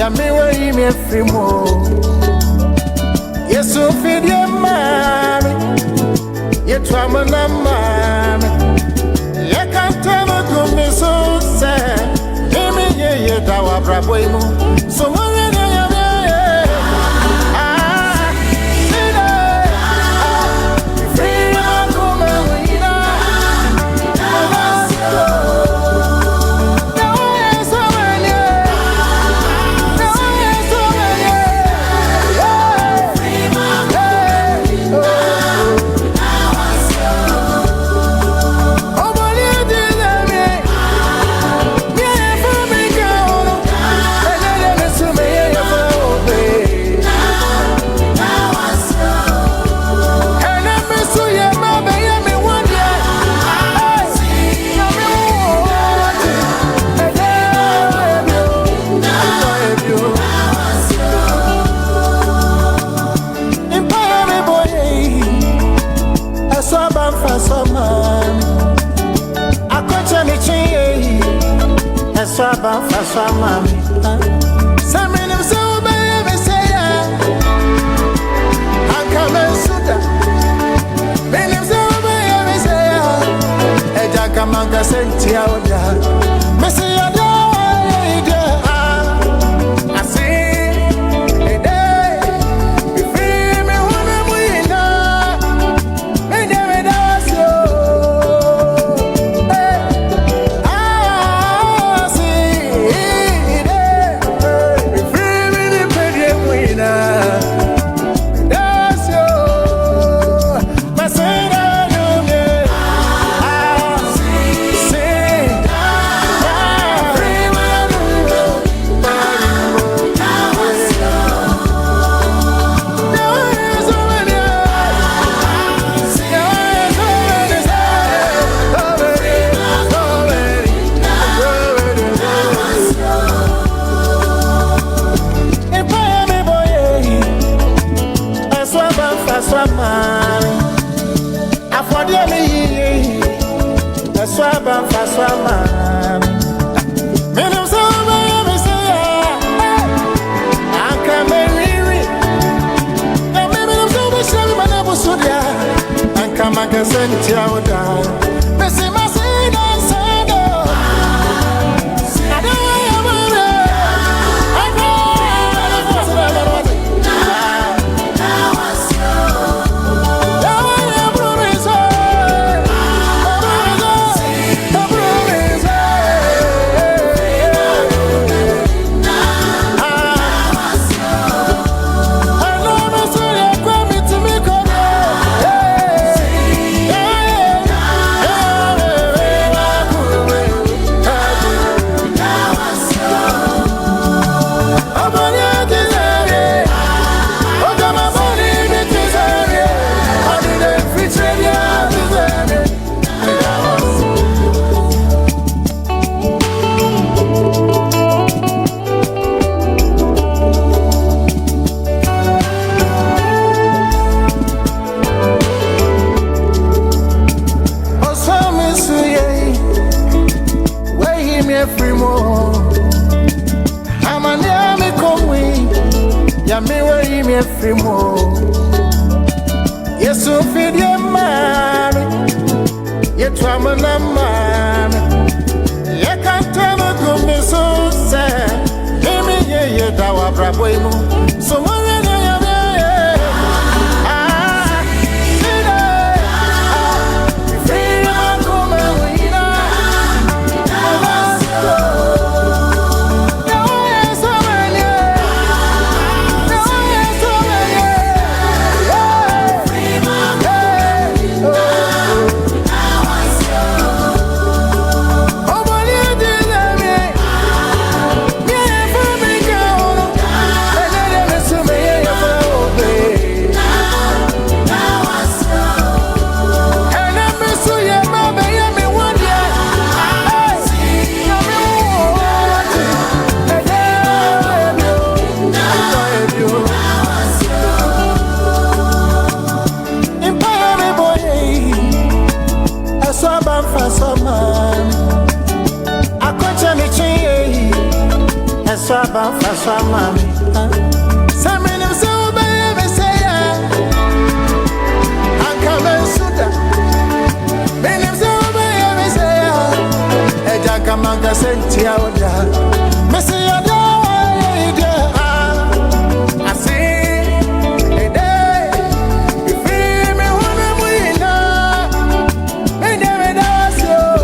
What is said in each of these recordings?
me where you me free more. Yes, so feed your mommy. You try my mommy. You can't tell me to me so sad. Me ye dawa brabo imu. So Swaba faswa mami Samini msube meseya Ankame suda Mini msube meseya Eja kamanga senti ya oja Meseya dawa ide Asi ide Bifri me wane mwina Mende medasyo Swaba faswa mami Mini msube meseya Ankame riri Mini msube shemi manabu sudia Ankama kesenti ya oda Mesi masina nsado Adawa ya mwere free more. I'm a near me come with ya me where you me free more. Yes, so feed your mommy. You try my mommy. You can't tell me to me so sad. Me ye dawa brabo imu. So swaba faswa mami samene msoba yemesaya ankame suda mene msoba yemesaya eja kamanga sentia oda mesaya da ide asi ede ifi me wana muina mene medasio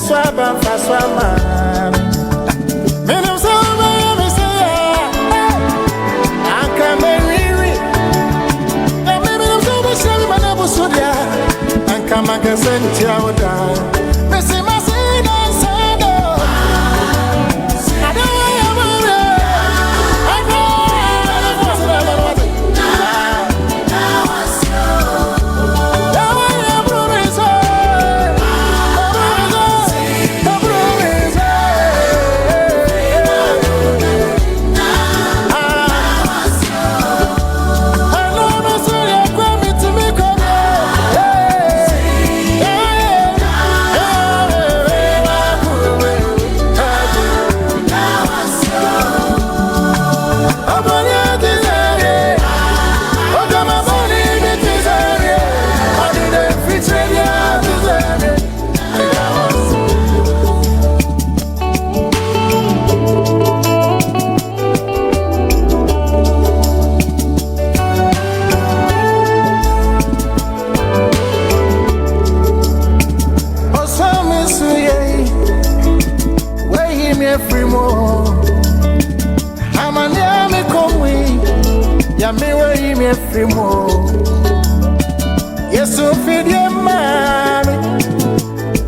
Swaba faswama mene msoba yemesaya akameriwi na mene msoba shabi manabu sudia ankamanga sentia oda mesi masina nsado adawa ya mure Yesu fidye mami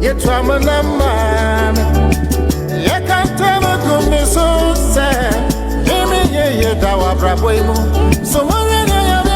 yetu amana mami yakantama kumisuse imi ye dawa brabo imu so mwana ya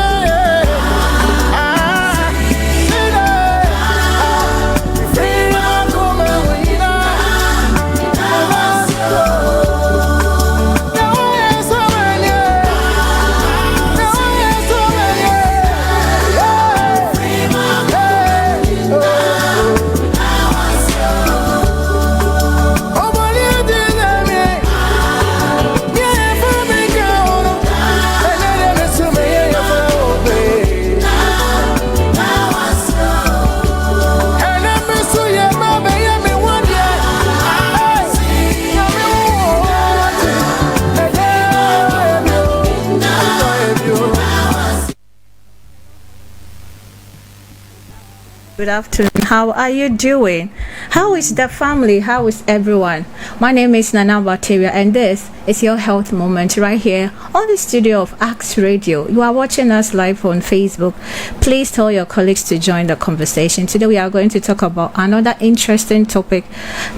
Good afternoon. How are you doing? How is the family? How is everyone? My name is Nana Bacteria and this is your health moment right here on the studio of Axe Radio. You are watching us live on Facebook. Please tell your colleagues to join the conversation. Today we are going to talk about another interesting topic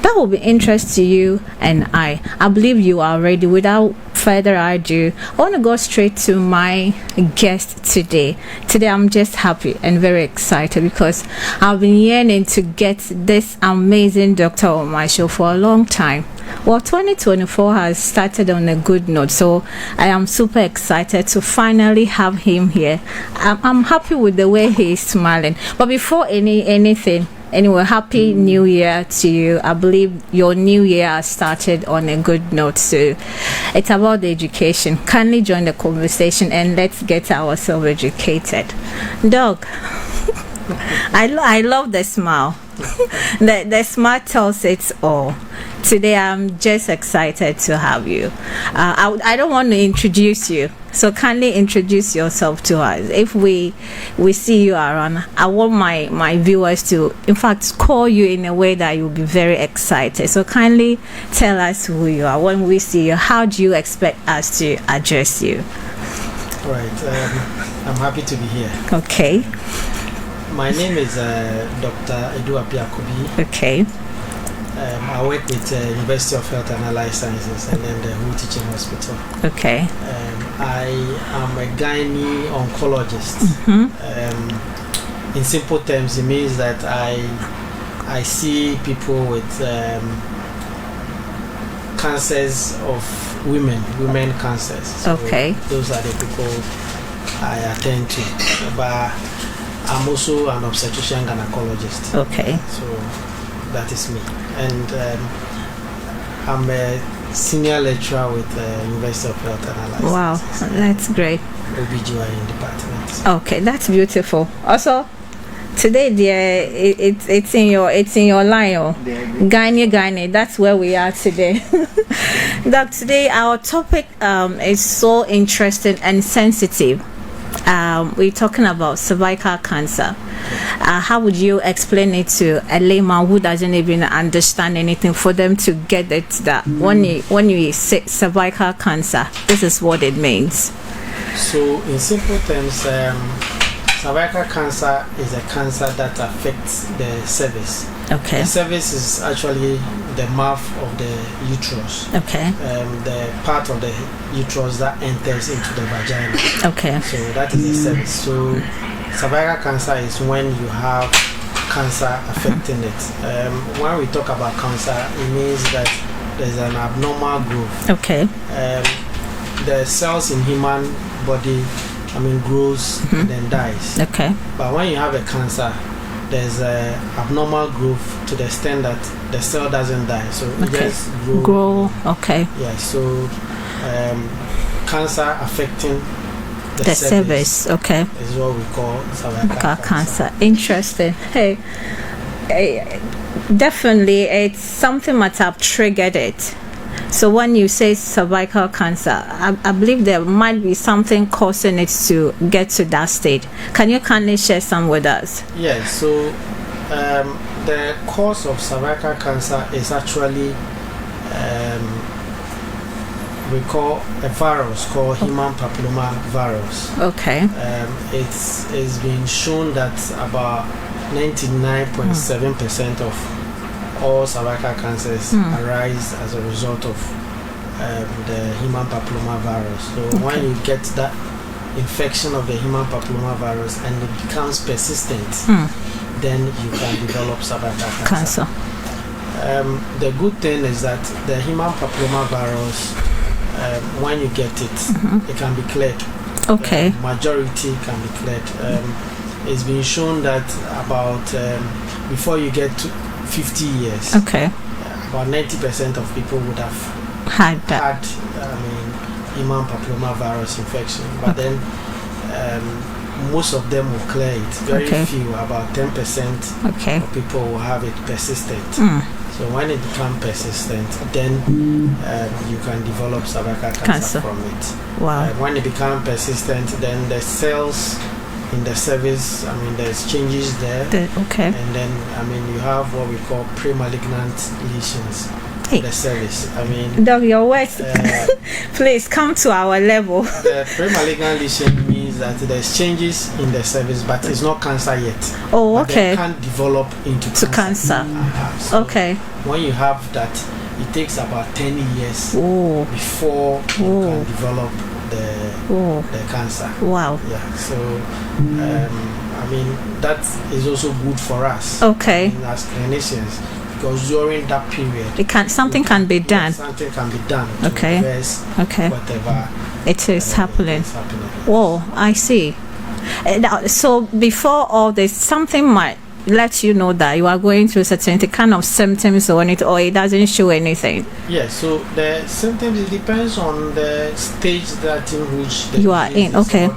that will be interest to you and I. I believe you are ready. Without further ado, I want to go straight to my guest today. Today I'm just happy and very excited because I've been yearning to get this amazing doctor on my show for a long time. Well, 2024 has started on a good note, so I am super excited to finally have him here. I'm happy with the way he is smiling. But before anything, anyway, happy new year to you. I believe your new year has started on a good note, so it's about the education. Kindly join the conversation and let's get ourselves educated. Doc, I love the smile. The smart tells it all. Today I'm just excited to have you. I don't want to introduce you, so kindly introduce yourself to us. If we see you around, I want my viewers to, in fact, call you in a way that you'll be very excited. So kindly tell us who you are. When we see you, how do you expect us to address you? All right. I'm happy to be here. Okay. My name is Dr. Appiah Kubi. Okay. I work with University of Health and Allied Sciences and then the Who Teaching Hospital. Okay. I am a gynae oncologist. In simple terms, it means that I see people with cancers of women cancers. So okay. Those are the people I attend to. But I'm also an obstetrician gynecologist. Okay. So that is me. And I'm a senior lecturer with the University of Health and Allied Wow, Sciences. that's great. OBGYN department. Okay, that's beautiful. Also, today, dear, it's in your line. Oh. Gynae, that's where we are today. That today our topic is so interesting and sensitive. We're talking about cervical cancer. How would you explain it to a layman who doesn't even understand anything, for them to get it that when you say cervical cancer, this is what it means? So, in simple terms, cervical cancer is a cancer that affects the cervix. Okay. The cervix is actually the mouth of the uterus. Okay. The part of the uterus that enters into the vagina. Okay. So that is the cervix. So cervical cancer is when you have cancer affecting it. When we talk about cancer, it means that there's an abnormal growth. Okay. The cells in human body, grows and then dies. Okay. But when you have a cancer, there's a abnormal growth to the extent that the cell doesn't die, so it just grow. Okay. Yeah. So cancer affecting the cervix. Okay. Is what we call cervical cancer. Interesting. Hey, definitely, it's something must have triggered it. So when you say cervical cancer, I believe there might be something causing it to get to that state. Can you kindly share some with us? Yes. So the cause of cervical cancer is actually we call a virus called human papilloma virus. Okay. It's been shown that about 99.7% of all cervical cancers arise as a result of the human papilloma virus. So when you get that infection of the human papilloma virus and it becomes persistent, then you can develop cervical cancer. The good thing is that the human papilloma virus, when you get it, it can be cleared. Okay. Majority can be cleared. It's been shown that about before you get to 50 years, okay, about 90% of people would have had human papilloma virus infection, but then most of them will clear it. Very few, about 10% of people will have it persistent. So when it becomes persistent, then you can develop cervical cancer from it. Wow. When it becomes persistent, then the cells in the cervix, there's changes there. And then, you have what we call pre-malignant lesions in the cervix. Doc, your words, please come to our level. The pre-malignant lesion means that there's changes in the cervix, but it's not cancer yet. Oh, okay. It can't develop into cancer. So when you have that, it takes about 10 years before you can develop the cancer. Wow. Yeah. So that is also good for us. Okay. As clinicians, because during that period, something can be done. Something can be done. To reverse whatever it is happening. Whoa, I see. So before all this, something might let you know that you are going through certain kind of symptoms or it doesn't show anything. Yes, so the symptoms, it depends on the stage that in which you are in. Okay.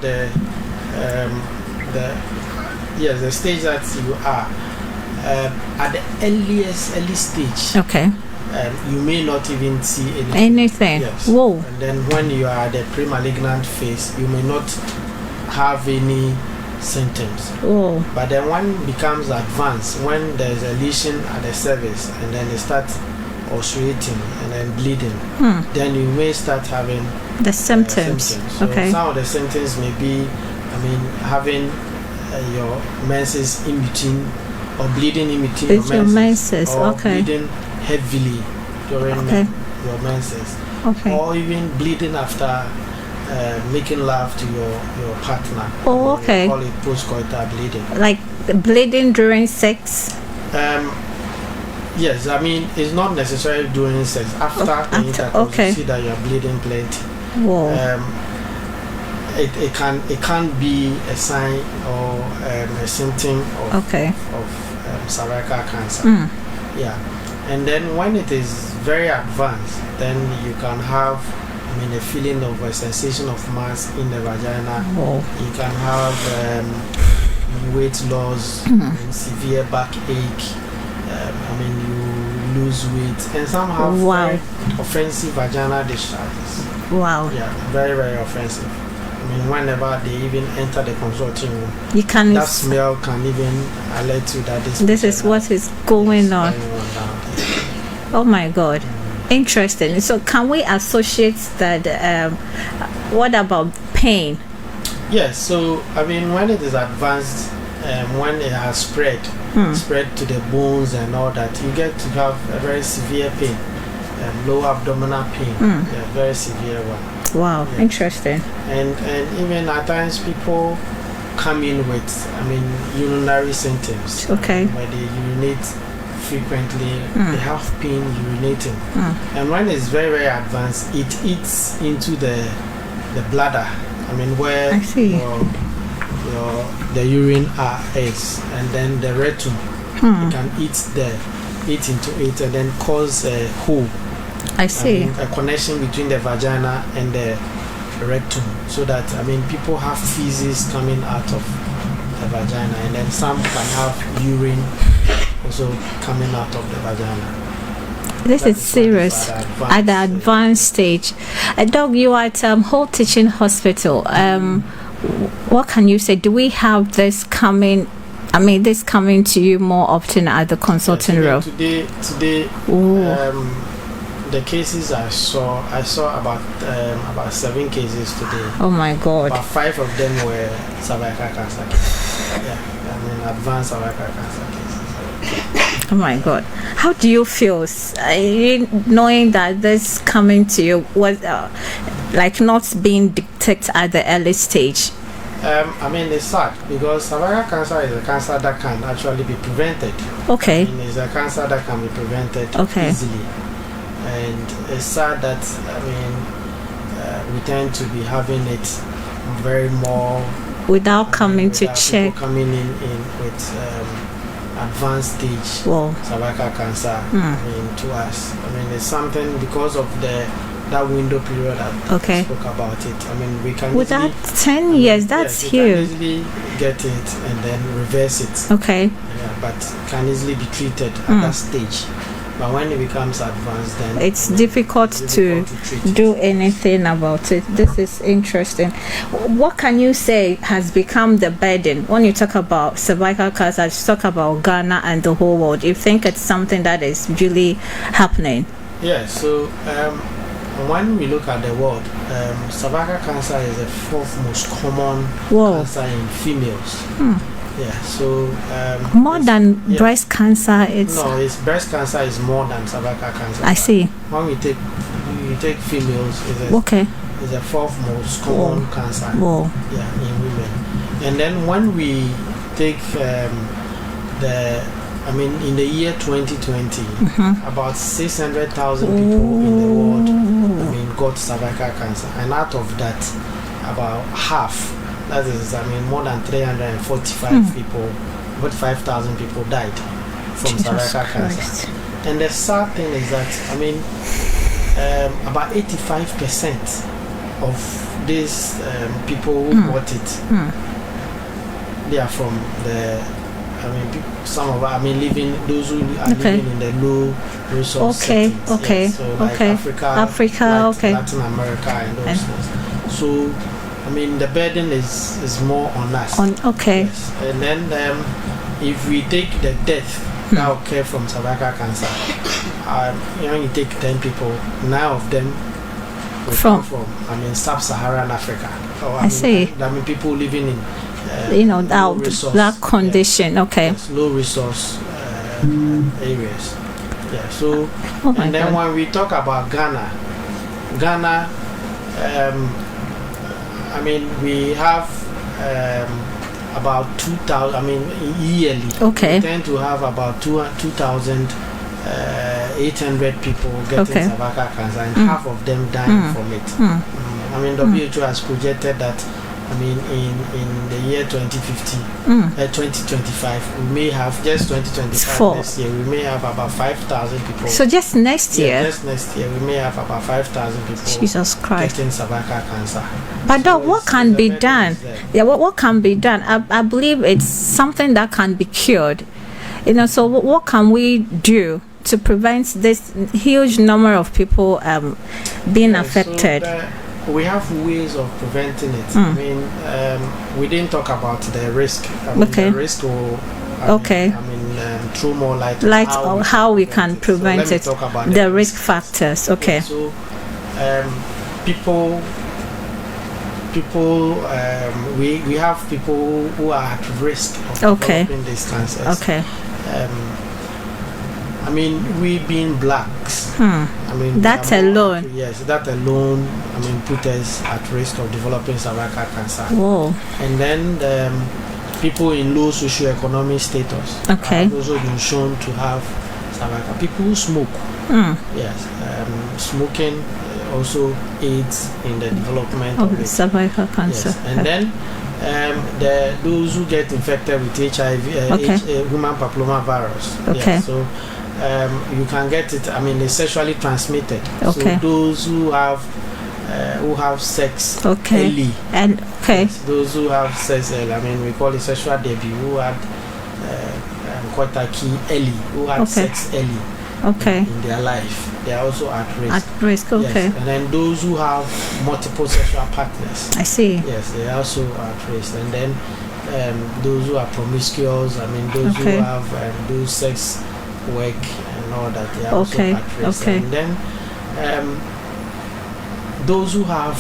The stage that you are. at the early stage, Okay. you may not even see Anything. Yes. Whoa. And then when you are at the pre-malignant phase, you may not have any symptoms. Whoa. But then when it becomes advanced, when there's a lesion at the cervix and then they start ulcerating and then bleeding, then you may start having The symptoms. So Okay. some of the symptoms may be, having your menses in between, or bleeding in between It's your menses, or okay. bleeding heavily during Okay. your menses, Okay. or even bleeding after making love to your partner. Oh, okay. We call it postcoital bleeding. Like bleeding during sex. Yes, it's not necessarily during sex. After the intercourse, okay. you see that you're bleeding plenty. Whoa. It can be a sign or a symptom of cervical cancer. Yeah, and then when it is very advanced, then you can have a feeling of a sensation of mass in the vagina. Whoa. You can have weight loss, severe backache. You lose weight, and some have very offensive vaginal discharges. Wow. Yeah, very, very offensive. Whenever they even enter the consulting room, that smell can even alert you that this is what is going on. Oh my God. Interesting. So can we associate that? What about pain? Yes. So when it is advanced, when it has spread to the bones and all that, you get to have a very severe pain, lower abdominal pain, a very severe one. Wow, yes. Interesting. And even at times people come in with urinary symptoms. Okay. Where they urinate frequently, they have pain urinating, and when it's very, very advanced, it eats into the bladder. Where I see. The urine is, and then the rectum it can eat into it and then cause a hole. I see. A connection between the vagina and the rectum, so that people have feces coming out of the vagina, and then some can have urine also coming out of the vagina. This is serious at the advanced stage. Doc, you are at Whole Teaching Hospital. What can you say? Do we have this coming? This coming to you more often at the consulting room? Today, the cases I saw about 7 cases today. Oh my God! About 5 of them were cervical cancer cases. Yeah, advanced cervical cancer cases. Oh my God! How do you feel knowing that this coming to you was like not being detected at the early stage? It's sad because cervical cancer is a cancer that can actually be prevented. Okay. It's a cancer that can be prevented easily. And it's sad that we tend to be having it very more without coming to check. Coming in with advanced stage cervical cancer to us. It's something because of that window period I spoke about it. We can with that 10 years, that's huge. We can easily get it and then reverse it. Okay. Yeah, but can easily be treated at that stage. But when it becomes advanced, then it's difficult to do anything about it. This is interesting. What can you say has become the burden when you talk about cervical cancer? You talk about Ghana and the whole world. You think it's something that is really happening? Yeah. So when we look at the world, cervical cancer is the 4th most common cancer in females. Yeah, so more than breast cancer. It's breast cancer is more than cervical cancer. I see. When we take females, it's the 4th most common cancer. Yeah, in women. And then when we take in the year 2020, about 600,000 people in the world, got cervical cancer, and out of that, about half. That is, more than 345 people, about 5,000 people died from cervical cancer. And the sad thing is that, about 85% of these people who got it, they are from the I mean, some of those who are living in the low resource settings. Okay. Yes. So like Africa, okay. Latin America, and those things. So, I mean, the burden is more on us. Yes. And then if we take the death that occur from cervical cancer, you take 10 people, 9 of them will come from sub-Saharan Africa. I see. I mean, people living in that condition. Yes, low resource areas. Yeah. So, and then when we talk about Ghana, I mean, we have about 2,000. I mean, yearly. Okay. We tend to have about 2,800 people getting cervical cancer, and half of them dying from it. I mean, WHO has projected that. I mean, in the year 2050, 2025, we may have just 2025 next year. We may have about 5,000 people. So just next year. Just next year, we may have about 5,000 people. Jesus Christ. Getting cervical cancer. But so what can be done? Yeah, what can be done? I believe it's something that can be cured. So what can we do to prevent this huge number of people being affected? So we have ways of preventing it. I mean, we didn't talk about the risk. The risk will. Throw more light on how we can prevent it. Talk about the risk factors. Okay. So, people. We have people who are at risk of developing these cancers. Okay. I mean, we being blacks. I mean, that alone. That alone. I mean, put us at risk of developing cervical cancer. Whoa. And then people in low socioeconomic status have also been shown to have cervical. People who smoke. Yes. Smoking also aids in the development of cervical cancer. Yes. And then those who get infected with HIV, human papilloma virus. Okay. Yes, so you can get it. I mean, it's sexually transmitted. Okay. So those who have sex early. And yes, those who have sex early. I mean, we call it sexual debut. Who had early. Who had sex early. In their life, they are also at risk. Okay. Yes. And then those who have multiple sexual partners. I see. Yes, they are also at risk. And then those who are promiscuous. I mean, those who have do sex work and all that, they are also at risk. And then those who have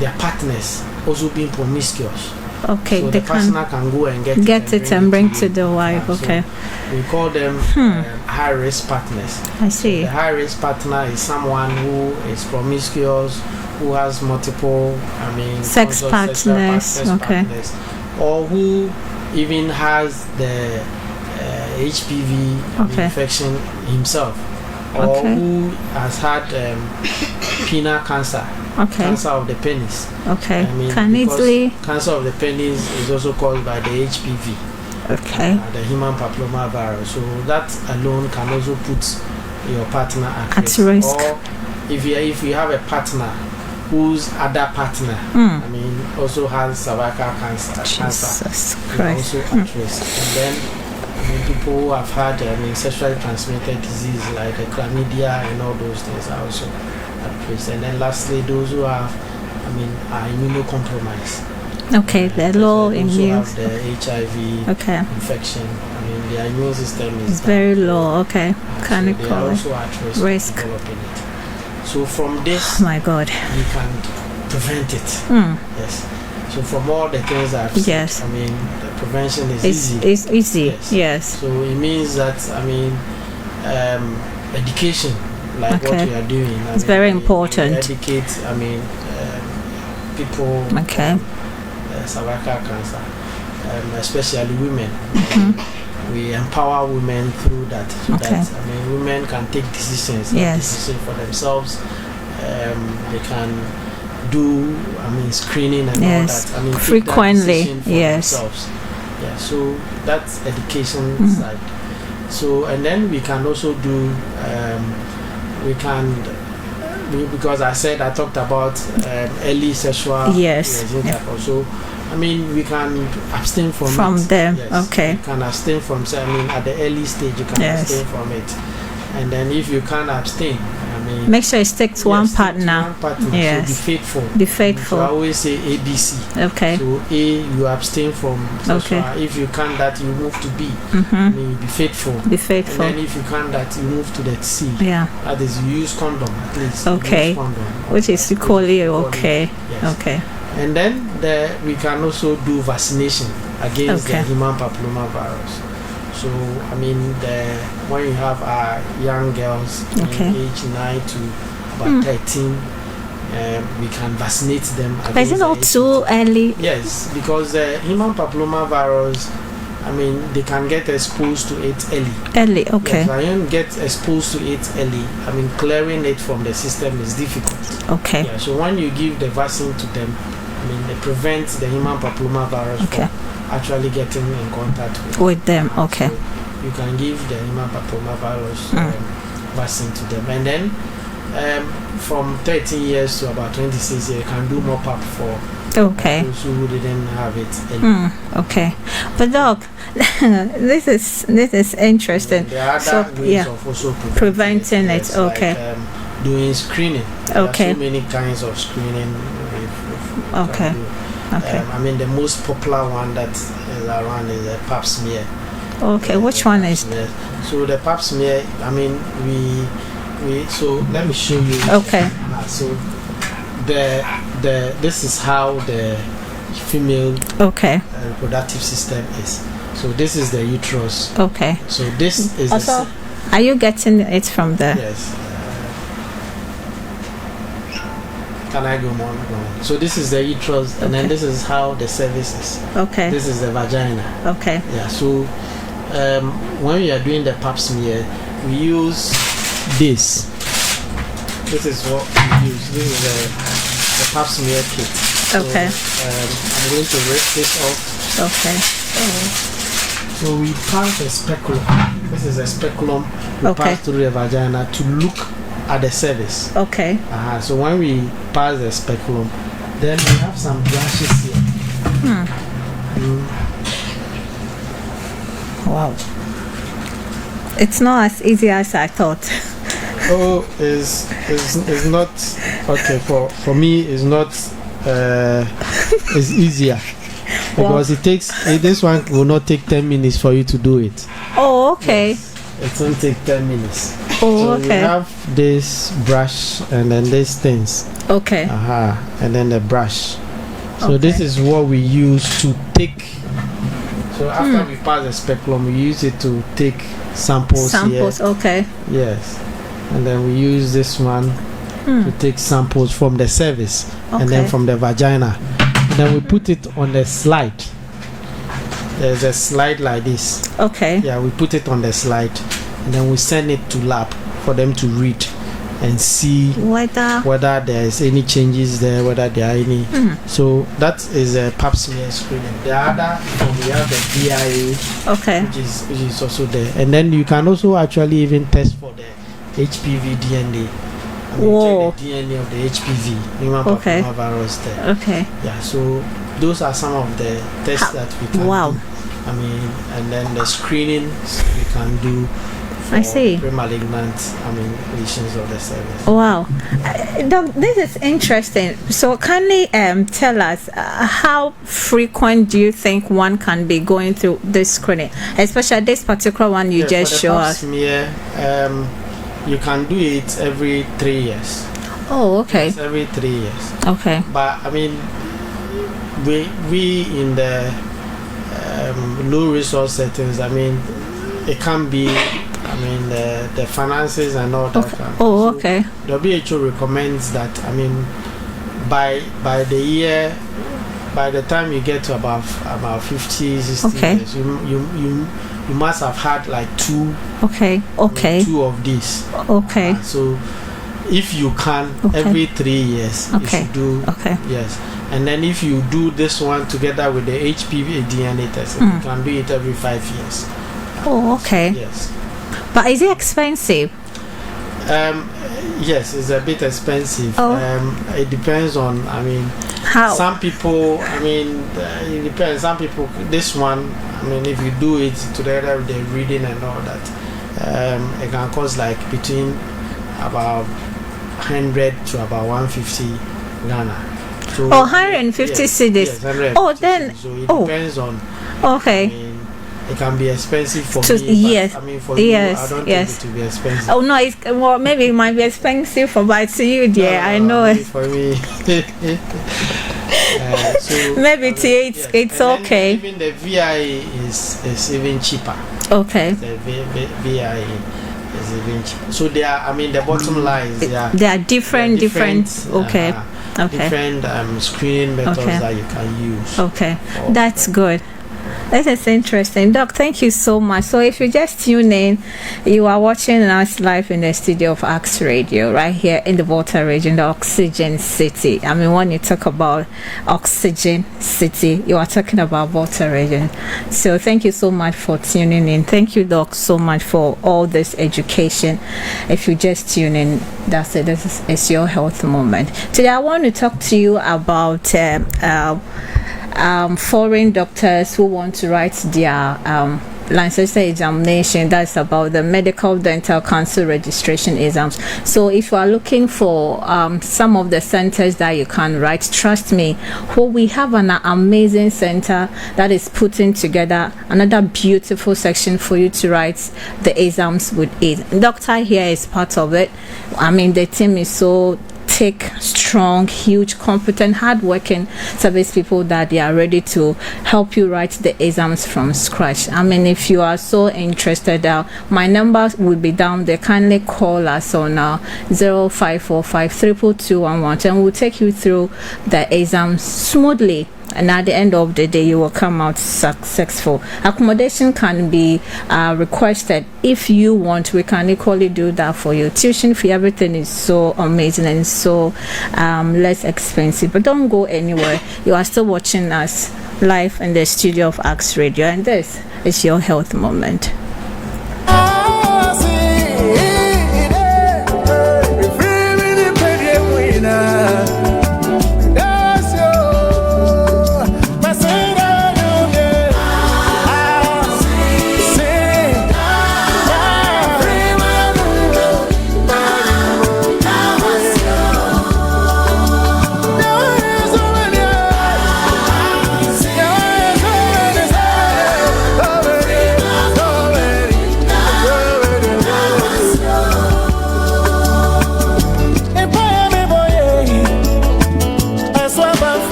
their partners also being promiscuous. Okay, so they the partner can go and get it and bring to the wife. So okay. We call them high risk partners. I see. So the high risk partner is someone who is promiscuous, who has multiple, sex partners, or who even has the HPV infection himself, or who has had penile cancer. Cancer of the penis. Okay. Cancer of the penis is also caused by the HPV. Okay. The human papilloma virus. So that alone can also put your partner at risk. Or if you have a partner whose other partner, also has cervical cancer. Jesus Christ. Also at risk. And then people who have had sexually transmitted disease like the chlamydia and all those things are also at risk. And then lastly, those who have, are immunocompromised. Okay, they're low immune. Have the HIV infection. Their immune system is very low. Okay, so they are also at risk of developing it. So from this, oh my God, you can prevent it. Yes. So from all the things that I've said, the prevention is easy. It's easy. Yes. So it means that education, like what we are doing, it's very important. Educate, people. Cervical cancer, especially women. We empower women through that, so that women can take decisions for themselves. They can do screening and all that. Frequently. Take that themselves. Yeah, so that's education side. So and then we can also do because I talked about early sexual yes. So I mean, we can abstain from them. Yes. Okay. You can abstain from. I mean, at the early stage, you can abstain from it, and then if you can't abstain, I mean, make sure you stick to one partner. Yes. So be faithful. Be faithful. So I always say ABC. Okay. So A, you abstain from. Okay. If you can't that, you move to B. Mm-hmm. I mean, be faithful. Be faithful. And then if you can't that, you move to the C. Yeah. That is, you use condom at least. Okay. Use condom. Which is equally okay. Yes. Okay. And then we can also do vaccination against the human papilloma virus. So, I mean, when you have young girls in age 9 to about 13, we can vaccinate them. But is it not too early? Yes, because the human papilloma virus, I mean, they can get exposed to it early. Early, okay. Yes, when you get exposed to it early, I mean, clearing it from the system is difficult. Okay. Yeah, so when you give the vaccine to them, I mean, they prevent the human papilloma virus from actually getting in contact with them. Okay. So you can give the human papilloma virus vaccine to them. And then from 13 years to about 26 years, you can do more PAP for those who didn't have it early. Okay. But Doc, this is interesting. There are other ways of also preventing it. Yes, okay. Like, doing screening. There are so many kinds of screening. Okay. I mean, the most popular one that is around is the pap smear. Okay, which one is? So the pap smear, I mean, so let me show you. Okay. So this is how the female reproductive system is. So this is the uterus. Okay. So this is also. Are you getting it from there? Yes. Can I go more? So this is the uterus, and then this is how the cervix is. Okay. This is the vagina. Okay. Yeah. So when we are doing the pap smear, we use this. This is what we use. This is the pap smear kit. Okay. So, I'm going to rip this off. Okay. So we pass the speculum. This is a speculum. We pass through the vagina to look at the cervix. Okay. So when we pass the speculum, then we have some brushes here. Wow. It's not as easy as I thought. It's not okay for me. It's not. It's easier because it takes. This one will not take 10 minutes for you to do it. Oh, okay. Yes. It won't take 10 minutes. Oh, so okay. we have this brush and then these things. Okay. And then the brush. So this is what we use to take. So after we pass the speculum, we use it to take samples here. Okay. Yes. And then we use this one to take samples from the cervix and then from the vagina. And then we put it on the slide. There's a slide like this. Okay. Yeah, we put it on the slide and then we send it to lab for them to read and see whether there is any changes there, whether there are any. So that is a pap smear screening. The other one, we have the DIA, which is also there. And then you can also actually even test for the HPV DNA. I mean, check the DNA of the HPV, human papilloma virus there. Okay. Yeah, so those are some of the tests that we can do. I mean, and then the screenings we can do for pre-malignant, lesions of the cervix. Wow. Doc, this is interesting. So kindly tell us, how frequent do you think one can be going through this screening? Especially this particular one you just showed us. Smear, you can do it every 3 years. Oh, okay. Yes, every 3 years. Okay. But I mean, we in the low resource settings, I mean, it can be, the finances and all that. Okay. The WHO recommends that, by the year, by the time you get to about 50, 60 years, you must have had like two of these. So if you can, every 3 years you should do. Yes. And then if you do this one together with the HPV DNA test, you can do it every 5 years. Oh, okay. Yes. But is it expensive? Yes, it's a bit expensive. Oh. It depends on, How? some people, it depends. Some people, this one, if you do it together with the reading and all that, it can cost like between about 100 to about 150 Ghana. So, 150 cedis. Yes, 150 Oh, then. cedis. So it Oh. depends on. Okay. It can be expensive for To- me. yes, But, for yes, you, I don't yes. think it will be expensive. Oh no, well, maybe it might be expensive for, but to you, dear, I know it. For me. So, Maybe to you, it's and then okay. Even the VI is even cheaper. Okay. The VI is even cheaper. So they are. The bottom line is They are different. Okay. Okay. Different screening methods Okay. that you can use. Okay. That's good. That is interesting. Doc, thank you so much. So if you just tune in, you are watching us live in the studio of Axe Radio right here in the Volta region, the Oxygen City. When you talk about Oxygen City, you are talking about Volta region. So thank you so much for tuning in. Thank you, Doc, so much for all this education. If you just tune in, that's it. This is your health moment. Today I want to talk to you about foreign doctors who want to write their licensure examination. That's about the medical dental council registration exams. So if you are looking for some of the centers that you can write, trust me, we have an amazing center that is putting together another beautiful section for you to write the exams with it. Doctor here is part of it. The team is so thick, strong, huge, competent, hardworking service people that they are ready to help you write the exams from scratch. If you are so interested, my number will be down there. Kindly call us on 0545 22211 and we'll take you through the exams smoothly. And at the end of the day, you will come out successful. Accommodation can be requested if you want. We can equally do that for you. Tuition fee, everything is so amazing and so less expensive. But don't go anywhere. You are still watching us live in the studio of Axe Radio, and this is your health moment.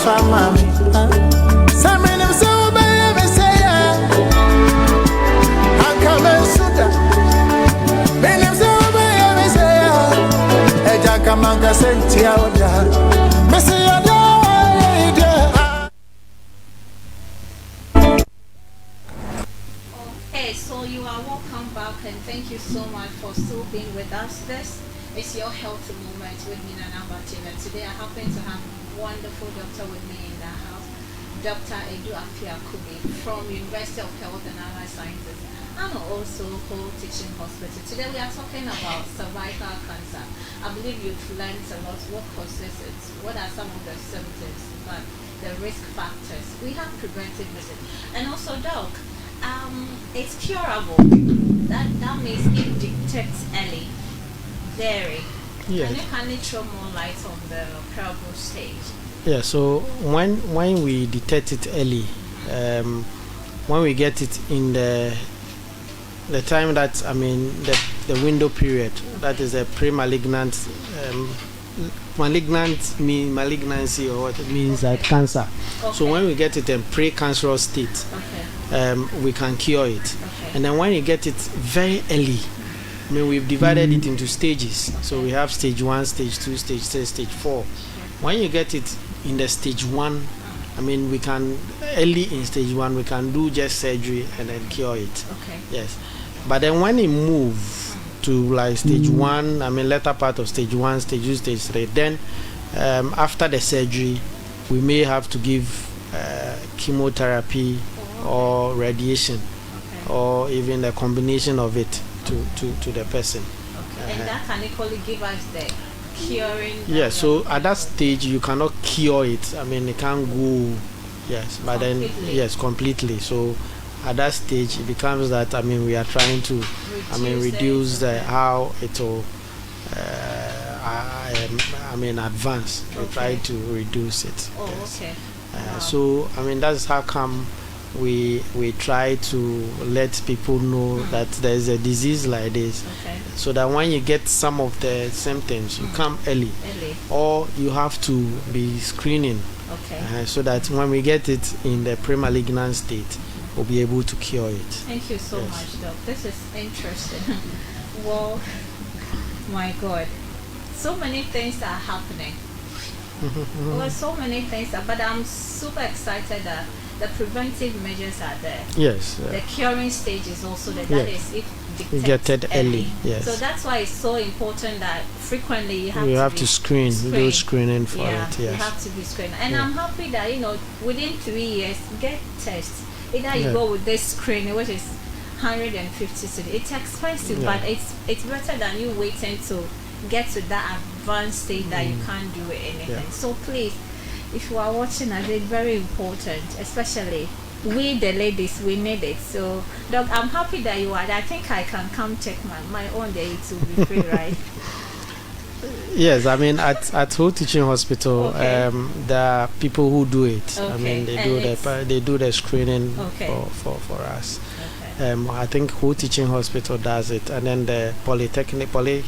family. Some of so baby say, I come and suda. Benim so baby say, a jackamanca sent you. Missy, so you are welcome back and thank you so much for still being with us. This is your health moment with me, Appiah. Today I happen to have a wonderful doctor with me in the house, Dr. Appiah Kubi from University of Health and Allied Sciences and also Whole Teaching Hospital. Today we are talking about cervical cancer. I believe you've learned a lot what causes it, what are some of the symptoms, but the risk factors. We have preventive visit and also doc. It's curable. That means it detects early. Very. Yeah. Can you throw more light on the curable stage? Yeah. So when we detect it early, when we get it in the time that the window period, that is a pre-malignant. Malignancy or what it means that cancer. Okay. So when we get it in pre-cancerous state, we can cure it. Okay. And then when you get it very early, we've divided it into stages. Okay. So we have stage 1, stage 2, stage 3, stage 4. Okay. When you get it in the stage 1, we can early in stage 1 we can do just surgery and then cure it. Okay. Yes. But then when it moves to like stage 1, later part of stage 1, stage 2, stage 3, then after the surgery we may have to give chemotherapy or radiation, or even a combination of it to the person. Okay. And that can equally give us the curing. Yeah, so at that stage you cannot cure it. It can't go, yes, but completely. Then yes, completely. So at that stage it becomes that we are trying to reduce how it will advance. Okay. We try to reduce it. Oh, yes. Okay. Wow. So that's how come we try to let people know that there is a disease like this. Okay. So that when you get some of the symptoms, you come early, or you have to be screening. Okay. So that when we get it in the pre-malignant state, we'll be able to cure it. Thank you so much, Doc. This is interesting. Well, my God, so many things are happening. Well, so many things, but I'm super excited that the preventive measures are there. Yes. The curing stage is also there. That is if detected early. Yes. So that's why it's so important that frequently you have to screen. Do screening for it. Yes. You have to be screened. And I'm happy that within 3 years get tests. Either you go with this screening, which is 150 cedi. It's expensive, but it's better than you waiting to get to that advanced state that you can't do anything. Yeah. So please, if you are watching us, it's very important, especially we the ladies, we need it. So Doc, I'm happy that you are there. I think I can come check my own day to be free, right? Yes, at Whole Teaching Hospital, there are people who do it. Okay. They do the screening for us. Okay. I think Whole Teaching Hospital does it, and then the polyclinic.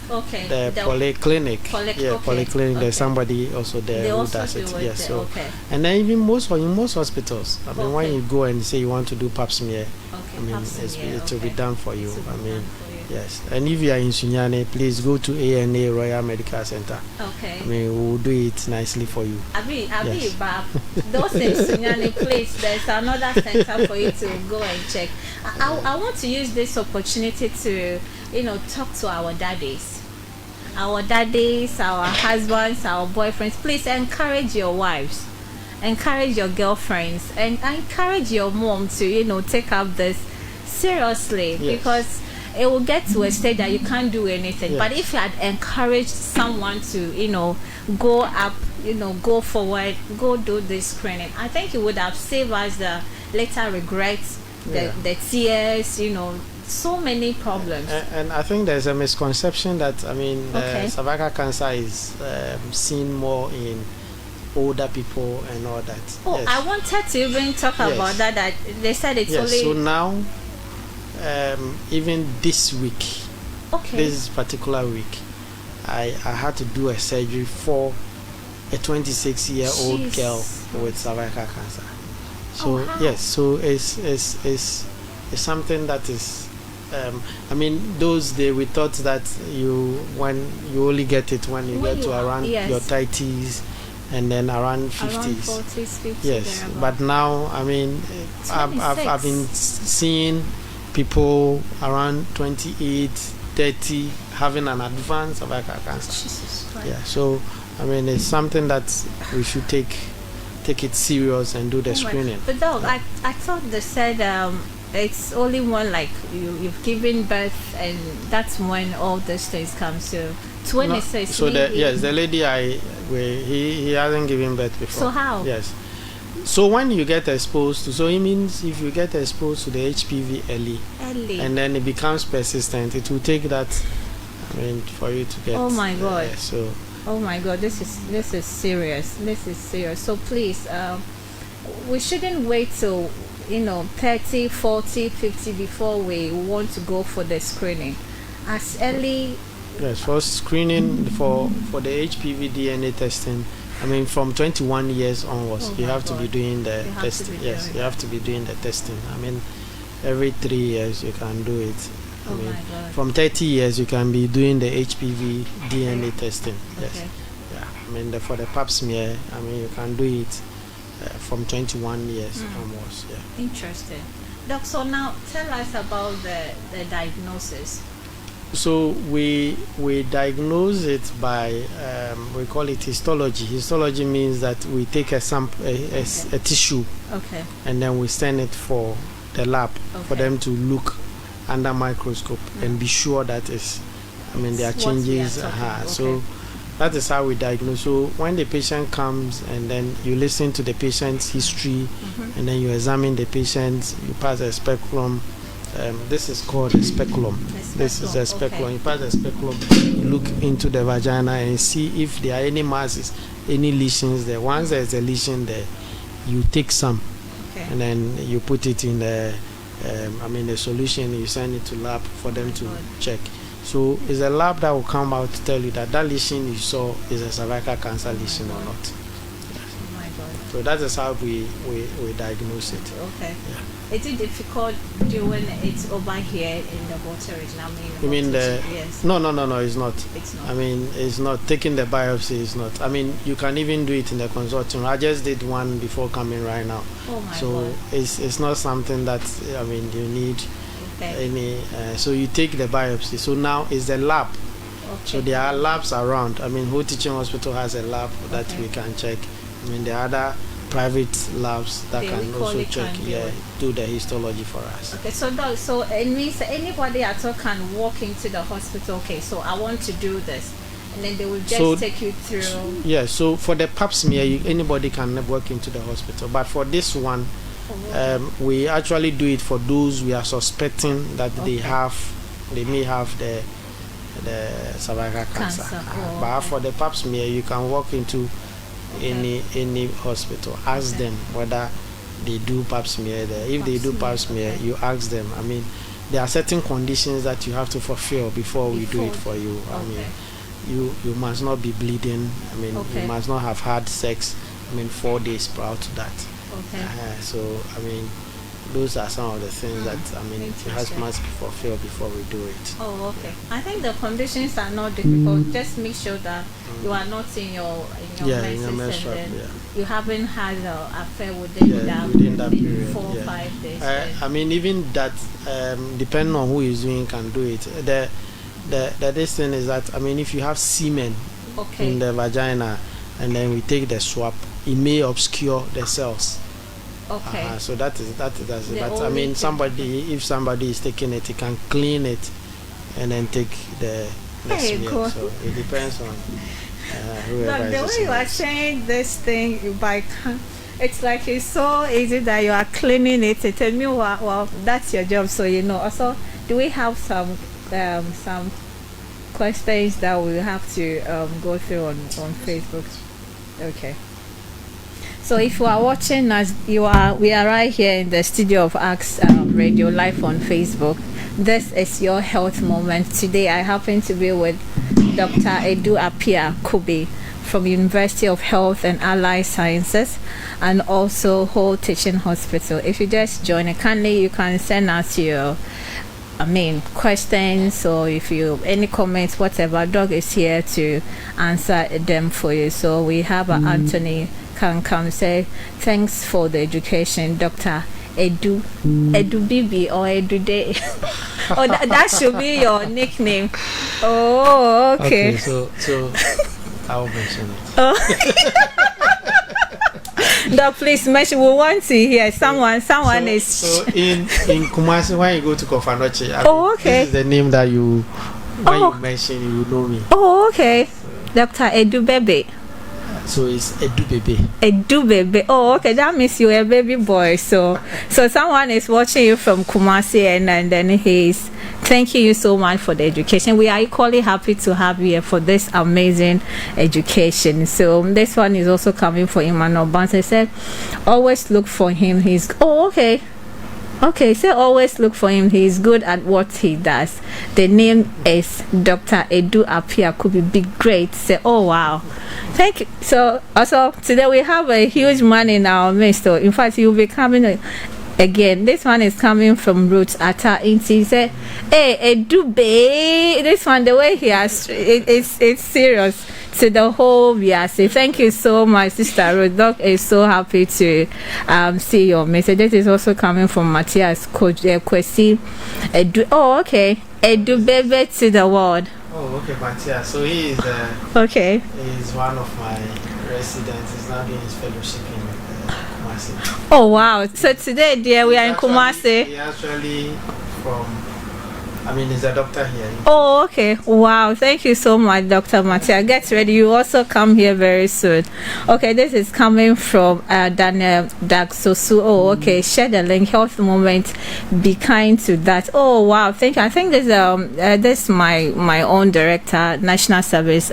Polyclinic. There's somebody also there who does it. Yes, so and then even in most hospitals, when you go and say you want to do pap smear, it will be done for you. Yes, and if you are in Sunyane, please go to ANA Royal Medical Center. Okay. We will do it nicely for you. But those in Sunyane, please, there's another center for you to go and check. I want to use this opportunity to, talk to our daddies, our husbands, our boyfriends. Please encourage your wives, encourage your girlfriends, and encourage your mom to, take up this seriously, because it will get to a stage that you can't do anything. Yes. But if you had encouraged someone to, go up, go forward, go do this screening, I think it would have saved us the later regrets, the tears, so many problems. And I think there's a misconception that, cervical cancer is seen more in older people and all that. Oh, yes. I wanted to even talk about that they said it's only... So now, even this week, this particular week, I had to do a surgery for a 26-year-old girl with cervical cancer. So yes, so it's something that is. I mean, those days we thought that when you only get it when you get to around your 30s, and then around 50s. Around 40s, 50s. Yes, but now I mean, I've been seeing people around 28, 30 having an advanced cervical cancer. Jesus Christ. Yeah, so I mean, it's something that we should take it serious and do the screening. But dog, I thought they said it's only when like you've given birth, and that's when all these things come. So 26. So the lady he hasn't given birth before. So how? Yes. So when you get exposed to, so it means if you get exposed to the HPV early, and then it becomes persistent, it will take that. I mean, for you to get. Oh my God. So. Oh my God, this is serious. This is serious. So please, we shouldn't wait till 30, 40, 50 before we want to go for the screening. As early. Yes, for screening for the HPV DNA testing. I mean, from 21 years onwards, you have to be doing the testing. Yes, you have to be doing the testing. I mean, every 3 years you can do it. I mean, from 30 years you can be doing the HPV DNA testing. Yes. Okay. Yeah. I mean, for the pap smear, I mean, you can do it from 21 years onwards. Yeah. Interesting. Doc, so now tell us about the diagnosis. So we diagnose it by we call it histology. Histology means that we take a sample, a tissue, and then we send it for the lab for them to look under microscope and be sure that there are changes. So that is how we diagnose. So when the patient comes, and then you listen to the patient's history, and then you examine the patient, you pass a speculum. This is called a speculum. This is a speculum. You pass a speculum, you look into the vagina and see if there are any masses, any lesions there. Once there's a lesion there, you take some, and then you put it in the the solution. You send it to lab for them to check. So it's a lab that will come out to tell you that lesion you saw is a cervical cancer lesion or not. Oh my God. So that is how we diagnose it. Okay. Yeah. Is it difficult doing it over here in the water? You mean yes. No, it's not. It's not. I mean, it's not. Taking the biopsy is not. I mean, you can even do it in the consulting room. I just did one before coming right now. Oh my so God. It's not something that you need any. So you take the biopsy. So now is the lab. So there are labs around. I mean, whole teaching hospital has a lab that we can check. I mean, there are other private labs that can also check, do the histology for us. Okay, so it means anybody at all can walk into the hospital. Okay, so I want to do this, and then they will just take you through. Yeah, so for the pap smear, anybody can walk into the hospital, but for this one, we actually do it for those we are suspecting that they may have the cervical cancer. But for the pap smear, you can walk into any hospital, ask them whether they do pap smear there. If they do pap smear, you ask them. I mean, there are certain conditions that you have to fulfill before we do it for you. I mean, you must not be bleeding. I mean, you must not have had sex. 4 days prior to that. So I mean, those are some of the things that must be fulfilled before we do it. Oh, okay. I think the conditions are not difficult. Just make sure that you are not in your menses, and then you haven't had an affair within that period, 4 or 5 days. I mean, even that, depending on who is doing, can do it. This thing is that, I mean, if you have semen in the vagina, and then we take the swab, it may obscure the cells. So that is it. But I mean, if somebody is taking it, he can clean it and then take the smear. So it depends on whoever. The way you are saying this thing, it's like it's so easy that you are cleaning it. Tell me, well, that's your job, so Also, do we have some questions that we have to go through on Facebook? Okay. So if you are watching us, we are right here in the studio of Axe Radio live on Facebook. This is your health moment. Today I happen to be with Dr. Appiah Kubi from University of Health and Allied Sciences, and also Whole Teaching Hospital. If you just join it, kindly you can send us your questions, or if you any comments, whatever. Doug is here to answer them for you. So we have Anthony can come say thanks for the education, Dr. Edu Bibi or Edu Day. Oh, that should be your nickname. Oh, okay. So I'll mention it. Oh. Doc, please mention. We want to hear someone is. So in Kumasi, when you go to Kofanoche, okay. This is the name that you when you mention, you know me. Oh, okay. So, Dr. Edu Bebe. So it's Edu Bebe. Edu Bebe. Oh, okay. That means you're a baby boy. So someone is watching you from Kumasi, and then he's thanking you so much for the education. We are equally happy to have you here for this amazing education. So this one is also coming for Emmanuel Banks. He said, always look for him. Okay, so always look for him. He's good at what he does. The name is Dr. Edu Appiah Kubi. Be great. Say, oh wow. Thank you. So also today we have a huge man in our midst. So in fact, you'll be coming again. This one is coming from Roots Atta Inti. He said, hey, Edu Bay. This one, the way he has it's serious. To the whole say thank you so much, Sister Ruth. Doc is so happy to see your message. This is also coming from Matthias Coach Kwesi. Oh, okay. Edu Bebe to the world. Oh, okay, Matthias. So he is okay. He is one of my residents. He's now doing his fellowship in Kumasi. Oh wow! So today, dear, we are in Kumasi. He actually he's a doctor here. Oh, okay. Wow. Thank you so much, Dr. Matia. Get ready. You also come here very soon. Okay, this is coming from Daniel Dagsosu. Oh, okay. Share the link. Health moment. Be kind to that. Oh, wow. Thank you. I think this my own director, National Service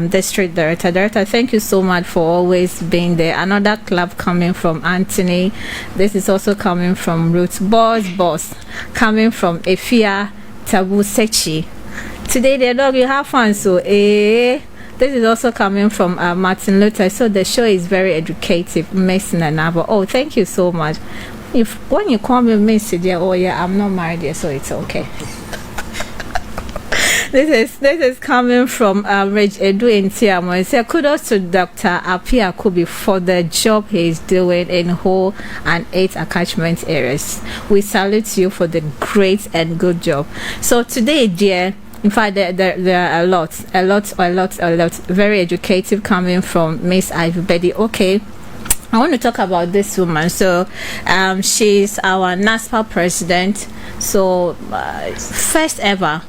District Director. Thank you so much for always being there. Another clap coming from Anthony. This is also coming from Roots Boss coming from Efia Tabu Sechi. Today the dog you have fun. So this is also coming from Martin Luther. So the show is very educative. Mason and Abo. Oh, thank you so much. When you call me Miss, oh yeah, I'm not married yet, so it's okay. This is coming from Reg Edu Intiamo. He said, kudos to Dr. Appiah Kubi for the job he is doing in whole and 8 catchment areas. We salute you for the great and good job. So today, dear, in fact, there are a lot, very educative coming from Miss Ivy Betty. Okay. I want to talk about this woman. So she's our NASPA president. So first ever.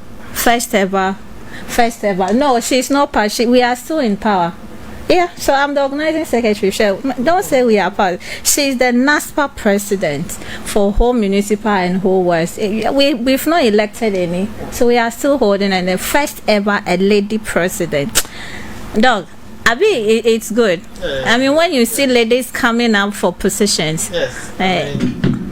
No, she's not part. We are still in power. Yeah, so I'm the organizing secretary. Don't say we are part. She's the NASPA president for whole municipal and whole west. We've not elected any, so we are still holding. And the first ever a lady president. Dog, it's good. I mean, when you see ladies coming up for positions. Yes.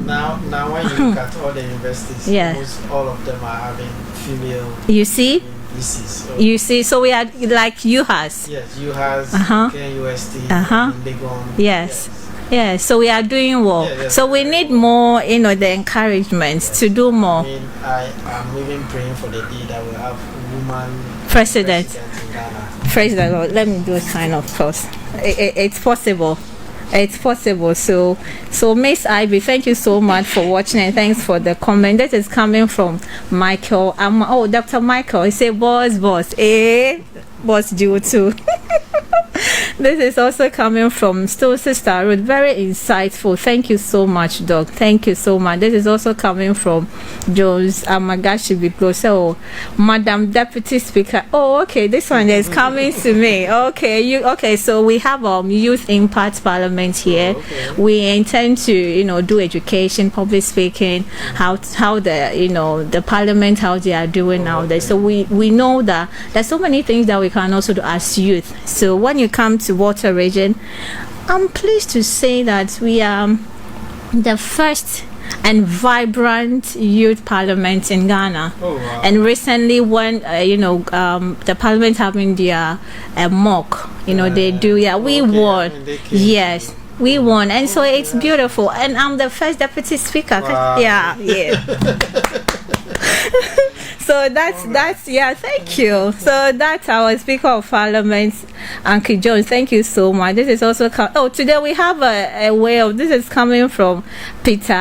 Now when you look at all the universities, almost all of them are having female. You see? VCs. So we are like UHAS. Yes, UHAS, KUST, Legon. Yes. Yeah, so we are doing well. Yes, so we need more, the encouragement to do more. I'm even praying for the day that we'll have woman president in Ghana. Praise the Lord. Let me do a sign of cross. It's possible. It's possible. So Miss Ivy, thank you so much for watching, and thanks for the comment. That is coming from Michael. Dr. Michael. He said, boss, boss due too. This is also coming from still Sister Ruth. Very insightful. Thank you so much, Doc. Thank you so much. This is also coming from Jones Amagashi Biklo. So, Madam Deputy Speaker. Oh, okay. This one is coming to me. Okay. So we have Youth Impact Parliament here. Okay. We intend to, do education, public speaking, how the Parliament, how they are doing nowadays. So we know that there's so many things that we can also do as youth. So when you come to Water Region, I'm pleased to say that we are the first and vibrant youth parliament in Ghana. Oh, wow. And recently, when the parliament having their mock, they do. Yeah, we Okay, won. I mean, they came Yes. We won, and so it's beautiful. And I'm the first deputy speaker. Wow. Yeah. So that's thank you. So that's our Speaker of Parliament, Uncle Jones. Thank you so much. This is also today we have a way of this is coming from Peter.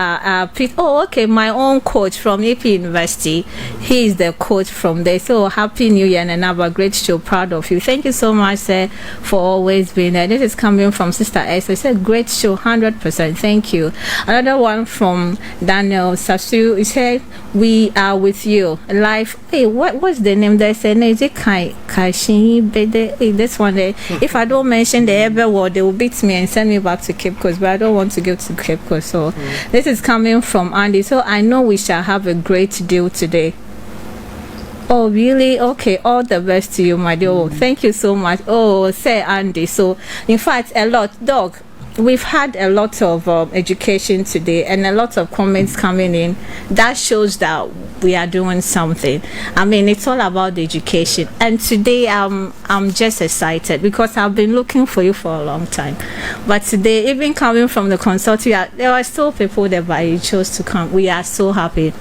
My own coach from AP University. He is the coach from there. So happy New Year and another great show. Proud of you. Thank you so much, sir, for always being there. This is coming from Sister S. I said great show, 100%. Thank you. Another one from Daniel Sasu. He said we are with you. Hey, what's the name? They say is it Kaishin Bede? Hey, this one there. If I don't mention the ever word, they will beat me and send me back to Cape Coast. But I don't want to go to Cape Coast. So this is coming from Andy. So I know we shall have a great deal today. Oh, really? Okay. All the best to you, my dear. Oh, thank you so much. Oh, say Andy. So, in fact, a lot, dog. We've had a lot of education today and a lot of comments coming in. That shows that we are doing something. I mean, it's all about the education. And today, I'm just excited because I've been looking for you for a long time. But today, even coming from the consulting, there are still people there, but you chose to come. We are so happy.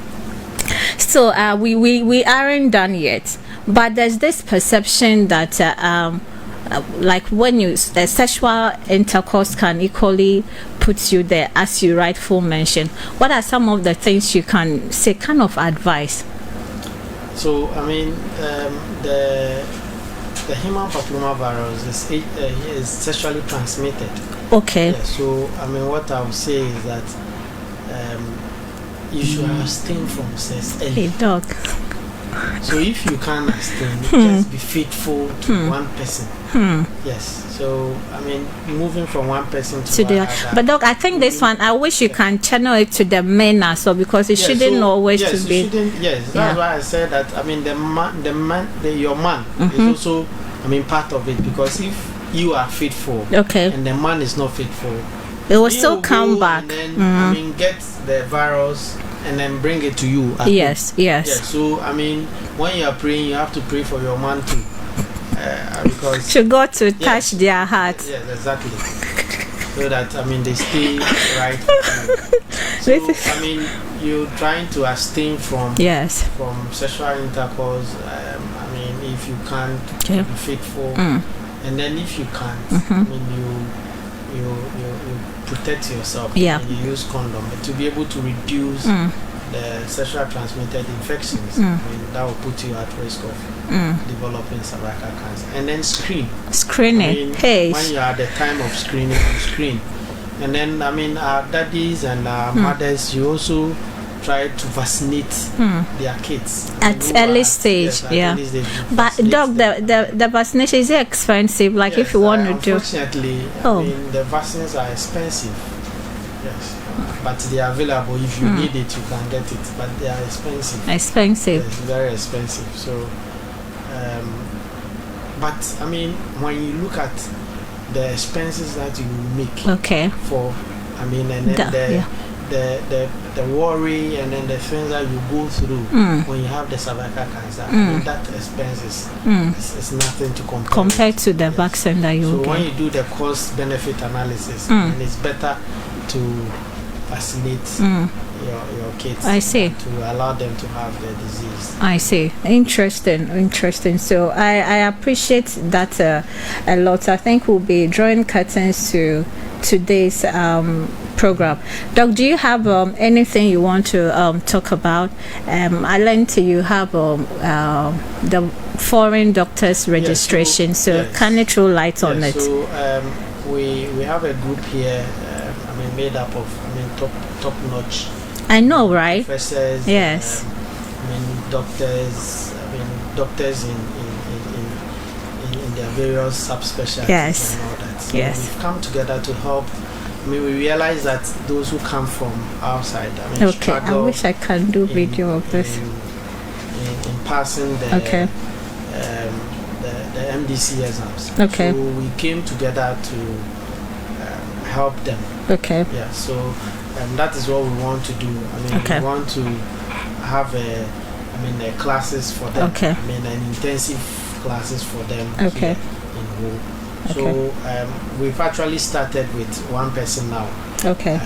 So we aren't done yet, but there's this perception that like when the sexual intercourse can equally put you there, as you rightfully mentioned. What are some of the things you can say, kind of advice? So I mean, the human papillomavirus is sexually transmitted. Okay. Yeah, so I mean, what I would say is that you should abstain from sex early. Hey, dog. So if you can't abstain, just be faithful to one person. Yes. So I mean, moving from one person to the another. But dog, I think this one, I wish you can channel it to the men also, because it shouldn't always to be. Yes, that's why I said that. I mean, your man is also, I mean, part of it, because if you are faithful, and the man is not faithful, it will still come back. And then, I mean, get the virus and then bring it to you. Yes. So I mean, when you are praying, you have to pray for your man too, because to God to touch their heart. Yes, exactly. So that I mean they stay right. So I mean, you're trying to abstain from sexual intercourse. I mean, if you can't be faithful, and then if you can't, I mean you protect yourself. And you use condom, but to be able to reduce the sexually transmitted infections, I mean, that will put you at risk of developing cervical cancer. And then screening. I mean, when you are at the time of screening, you screen. And then I mean, our daddies and our mothers, you also try to vaccinate their kids at early stage. But dog, the vaccination, is it expensive? Like if you want to do. Unfortunately, I mean, the vaccines are expensive. Yes, but they are available. If you need it, you can get it. But they are expensive. Expensive. Yes, very expensive. So, but I mean, when you look at the expenses that you make, for, I mean, and then the worry and then the things that you go through when you have the cervical cancer, I mean, that expense is nothing to compare to the vaccine that you get. So when you do the cost benefit analysis, and it's better to vaccinate your kids. I see. To allow them to have the disease. I see. Interesting. So I appreciate that a lot. I think we'll be drawing curtains to today's program. Doc, do you have anything you want to talk about? I learned you have the foreign doctors registration. Can you throw light on it? So we have a group here. I mean, made up of top notch. I know, right? Professors. Yes. I mean, doctors. I mean, doctors in their various subspecialties and all that. So we've come together to help. I mean, we realize that those who come from outside, I mean, struggle. I wish I can do video of this. In passing the MDC exams. So we came together to help them. Okay. Yeah, so that is what we want to do. I mean, Okay. we want to have classes for them. Okay. I mean, an intensive classes for them. Okay. Here in Ho. So Okay. we've actually started with one person now. Okay.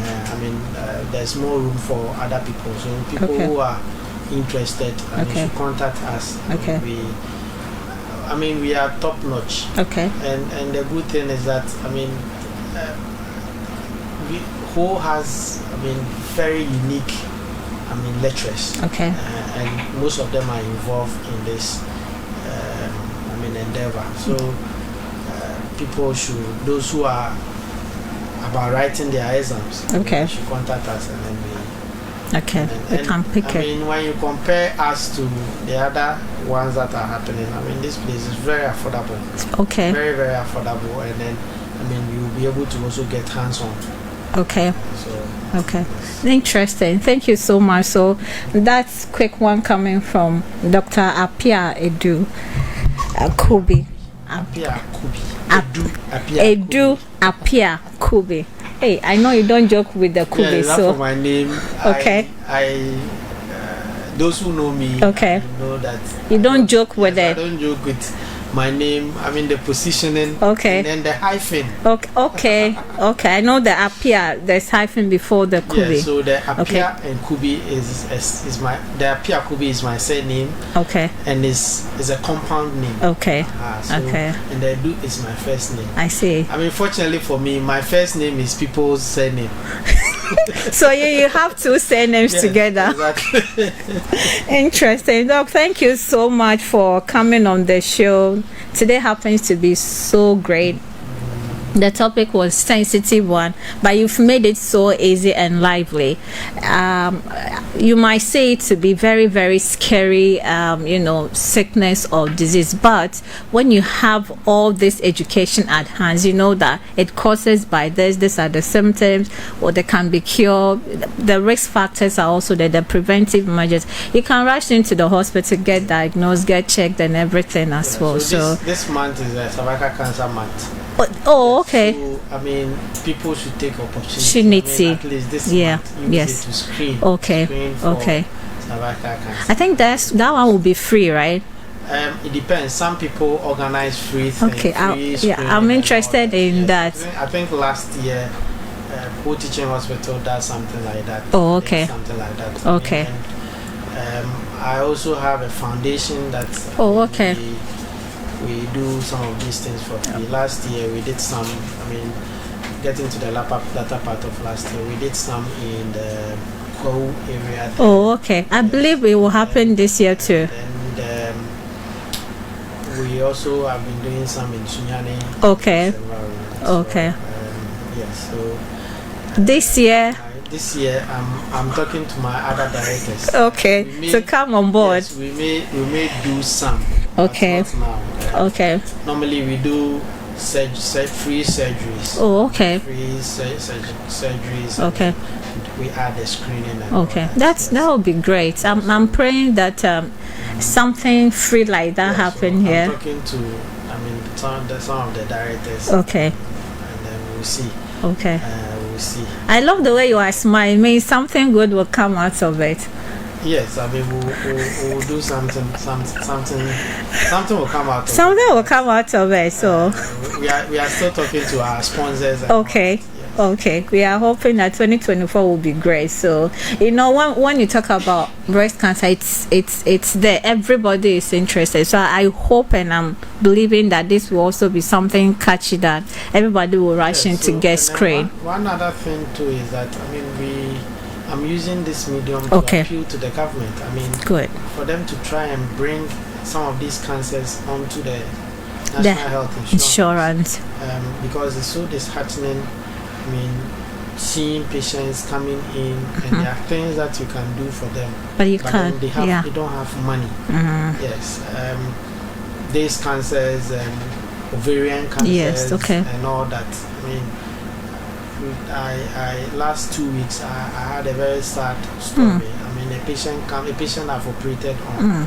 There's more room for other people. So people Okay. who are interested, Okay. should contact us. Okay. We are top notch. Okay. And the good thing is that Ho has very unique lecturers. Okay. And most of them are involved in this endeavor. So people those who are about writing their exams, Okay. should contact us, and then Okay. We can pick it. when you compare us to the other ones that are happening, this place is very affordable. Okay. Very, very affordable, and then you'll be able to also get hands-on. Okay. So Okay. Interesting. Thank you so much. So that's quick one coming from Dr. Appiah Kubi. Appiah Kubi. Appiah Kubi. Hey, I know you don't joke with the Kubi, yeah, that's so for my name. okay. Those who know me, okay, know that you don't joke with it. I don't joke with my name. The positioning. Okay. And then the hyphen. Okay. I know the Appiah. There's hyphen before the Kubi. Yeah. So the Appiah and Kubi is my Appiah Kubi is my surname. Okay. And is a compound name. Okay. Okay. And the Du is my first name. I see. Fortunately for me, my first name is people's surname. So you have two surnames together. Exactly. Interesting. Doc, thank you so much for coming on the show. Today happens to be so great. The topic was sensitive one, but you've made it so easy and lively. You might say it to be very, very scary, sickness or disease, but when you have all this education at hand, you know that it causes by this, these are the symptoms, or they can be cured. The risk factors are also there, the preventive measures. You can rush into the hospital, get diagnosed, get checked, and everything as well. So this month is a cervical cancer month. Oh, okay. So, people should take opportunity. At least this month, use it to screen. Okay. Screen for cervical cancer. I think that one will be free, right? It depends. Some people organize free things. Okay. I'm interested in that. I think last year, Ho Teaching Hospital does something like that. Oh, okay. Something like that. Okay. I also have a foundation that. Oh, okay. We do some of these things for free. Last year we did some, getting to the latter part of last year, we did some in the Kwau area. Oh, okay. I believe it will happen this year too. And we also have been doing some in Sunyani. Okay. Okay. So this year, I'm talking to my other directors. Okay. To come on board. Yes, we may do some. Okay. Now. Okay. Normally we do free surgeries. Oh, okay. Free surgeries. Okay. We add the screening. And okay. That would be great. I'm praying that something free like that happen here. I'm talking to some of the directors. Okay. And then we'll see. Okay. We'll see. I love the way you are smiling. It means something good will come out of it. Yes, we'll do something will come out of it. Something will come out of it. So we are still talking to our sponsors. Okay. Yes. Okay, we are hoping that 2024 will be great. So when you talk about breast cancer, it's there. Everybody is interested. So I hope and I'm believing that this will also be something catchy that everybody will rush in to get screened. One other thing too is that I'm using this medium to appeal to the government. Good. For them to try and bring some of these cancers onto the National Health Insurance. Because it's so disheartening. Seeing patients coming in, and there are things that you can do for them, but you can't. They don't have money. Yes. These cancers, ovarian cancers, and all that. I last 2 weeks I had a very sad story. A patient I've operated on,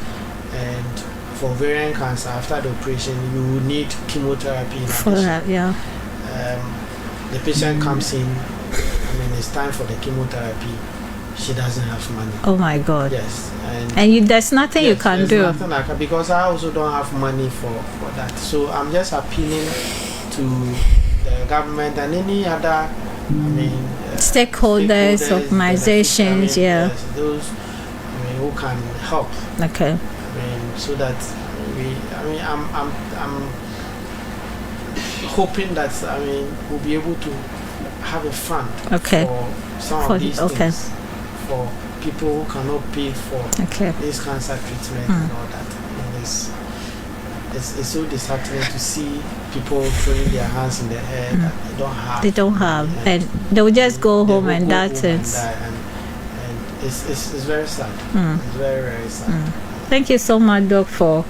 and for ovarian cancer, after the operation you need chemotherapy in addition. For that, yeah. The patient comes in it's time for the chemotherapy, she doesn't have money. Oh my God. Yes. And there's nothing you can do. Nothing I can, because I also don't have money for that. So I'm just appealing to the government and any other, stakeholders, organizations, yes, those who can help. Okay. So that I'm hoping that we'll be able to have a fund for some of these things for people who cannot pay for this cancer treatment and all that. It's so disheartening to see people throwing their hands in the air that they don't have. And they will just go home and that's it. And it's very sad. It's very, very sad. Thank you so much, Doc, for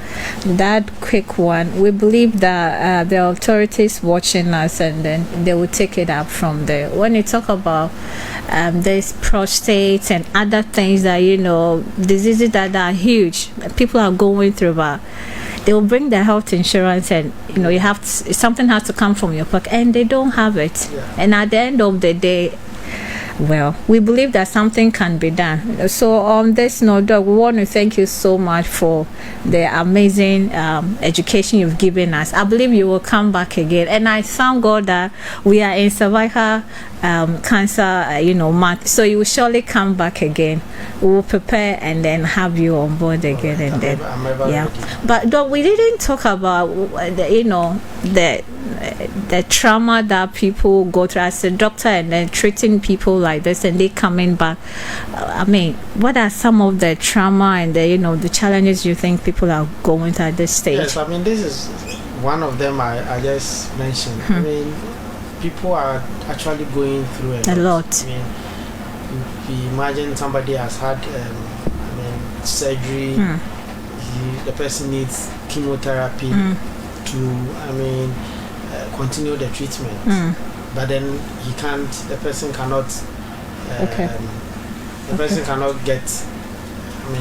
that quick one. We believe that the authorities watching us, and then they will take it up from there. When you talk about this prostate and other things that, diseases that are huge, people are going through, but they will bring their health insurance, and you have to, something has to come from your pocket, and they don't have it. And at the end of the day, well, we believe that something can be done. So on this note, Doc, we want to thank you so much for the amazing education you've given us. I believe you will come back again, and I thank God that we are in cervical cancer, month. So you will surely come back again. We will prepare and then have you on board again, and then ready. But Doc, we didn't talk about the trauma that people go through as a doctor, and then treating people like this, and they coming back. What are some of the trauma and the challenges you think people are going through at this stage? Yes, this is one of them I just mentioned. People are actually going through a lot. If you imagine somebody has had surgery, the person needs chemotherapy to continue the treatment, but then the person cannot cannot get